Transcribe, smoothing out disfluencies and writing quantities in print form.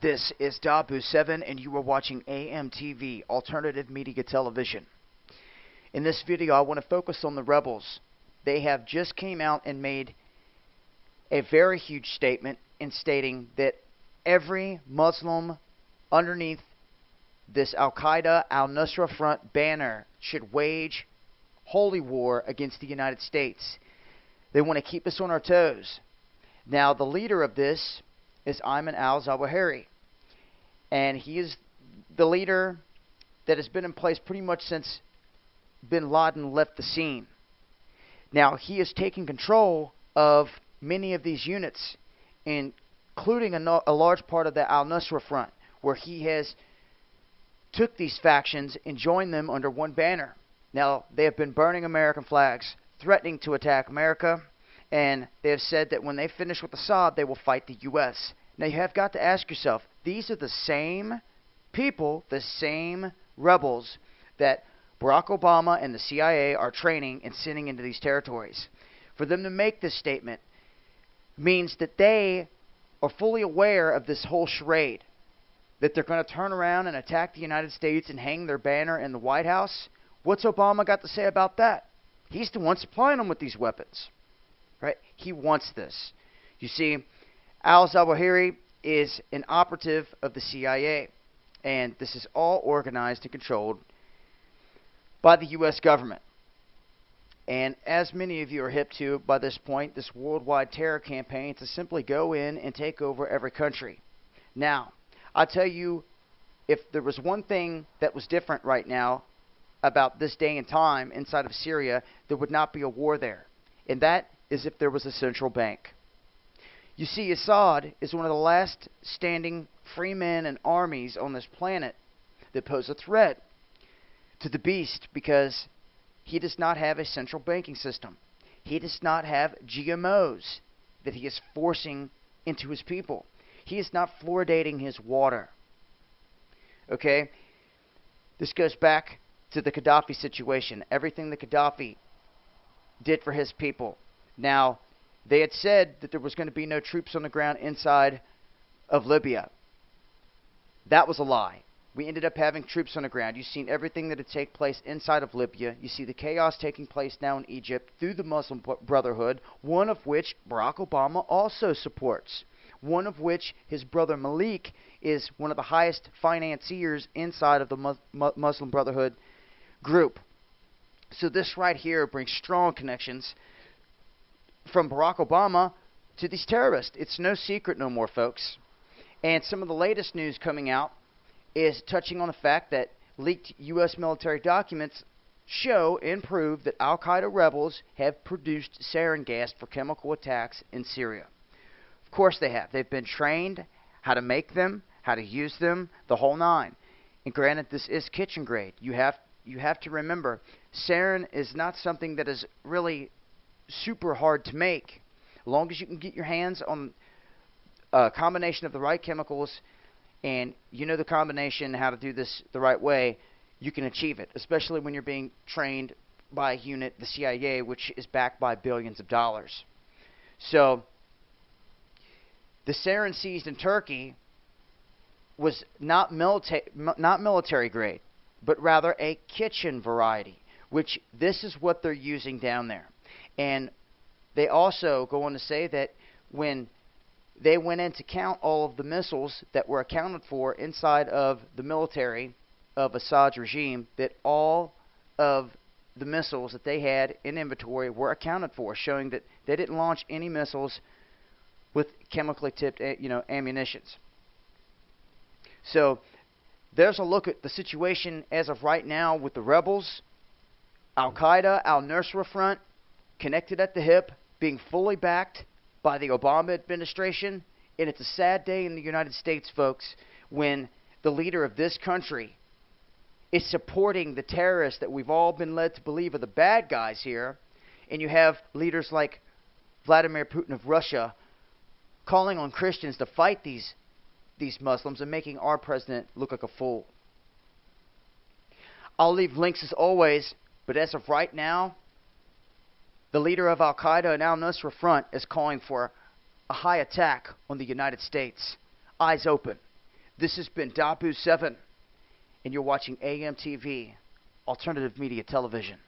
This is Dahboo77 and you are watching AMTV, Alternative Media Television. In this video I want to focus on the rebels. They have just came out and made a very huge statement in stating that every Muslim underneath this Al-Qaeda, al-Nusra Front banner should wage holy war against the United States. They want to keep us on our toes. Now the leader of this is Ayman al-Zawahiri. And he is the leader that has been in place pretty much since bin Laden left the scene. Now he is taking control of many of these units, including a large part of the al-Nusra Front, where he has took these factions and joined them under one banner. Now they have been burning American flags, threatening to attack America, and they have said that when they finish with Assad, they will fight the U.S. Now you have got to ask yourself, these are the same people, the same rebels that Barack Obama and the CIA are training and sending into these territories. For them to make this statement means that they are fully aware of this whole charade, that they're going to turn around and attack the United States and hang their banner in the White House. What's Obama got to say about that? He's the one supplying them with these weapons. Right? He wants this. You see, al-Zawahiri is an operative of the CIA, and this is all organized and controlled by the U.S. government. And as many of you are hip to by this point, this worldwide terror campaign to simply go in and take over every country. Now, I tell you, if there was one thing that was different right now about this day and time inside of Syria, there would not be a war there. And that is if there was a central bank. You see, Assad is one of the last standing free men and armies on this planet that pose a threat to the beast, because he does not have a central banking system. He does not have GMOs that he is forcing into his people. He is not fluoridating his water. Okay? This goes back to the Gaddafi situation. Everything that Gaddafi did for his people. Now, they had said that there was going to be no troops on the ground inside of Libya. That was a lie. We ended up having troops on the ground. You've seen everything that had taken place inside of Libya. You see the chaos taking place now in Egypt through the Muslim Brotherhood, one of which Barack Obama also supports. One of which his brother Malik is one of the highest financiers inside of the Muslim Brotherhood group. So this right here brings strong connections from Barack Obama to these terrorists. It's no secret no more, folks. And some of the latest news coming out is touching on the fact that leaked U.S. military documents show and prove that al-Qaeda rebels have produced sarin gas for chemical attacks in Syria. Of course they have. They've been trained how to make them, how to use them, the whole nine. And granted, this is kitchen grade. You have to remember, sarin is not something that is really super hard to make. As long as you can get your hands on a combination of the right chemicals, and you know the combination, how to do this the right way, you can achieve it, especially when you're being trained by a unit, the CIA, which is backed by billions of dollars. So, the sarin seized in Turkey was not military grade, but rather a kitchen variety, which this is what they're using down there. And they also go on to say that when they went in to count all of the missiles that were accounted for inside of the military of Assad's regime, that all of the missiles that they had in inventory were accounted for, showing that they didn't launch any missiles with chemically tipped, ammunitions. So there's a look at the situation as of right now with the rebels, Al-Qaeda, al-Nusra Front, connected at the hip, being fully backed by the Obama administration. And it's a sad day in the United States, folks, when the leader of this country is supporting the terrorists that we've all been led to believe are the bad guys here. And you have leaders like Vladimir Putin of Russia calling on Christians to fight these Muslims and making our president look like a fool. I'll leave links as always, but as of right now, The leader of al-Qaeda and al-Nusra Front is calling for a high attack on the United States. Eyes open. This has been Dahboo77, and you're watching AMTV, Alternative Media Television.